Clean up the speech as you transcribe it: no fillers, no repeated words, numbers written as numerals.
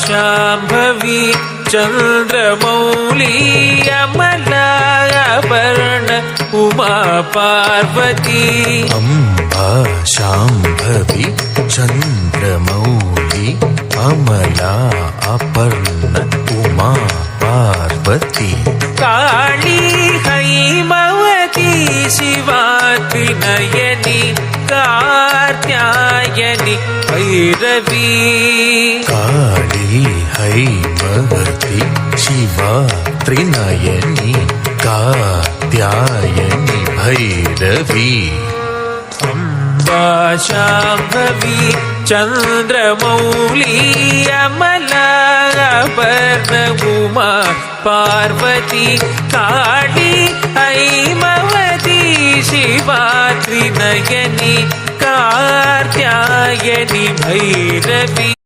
Shambhavi Chandramouli अमलाभरण Uma Parvati Amba Shambhavi Chandramouli Amla Aparna Uma Parvati Kali Haimavati Shiva Trinayani Katyayani Bhairavi Kali Haimavati Shiva Trinayani Katyayani Bhairavi Amba Shambhavi Chandramouli अमलाभरण Uma Parvati Kali Haimavati Shiva Trinayani Katyayani Bhairavi.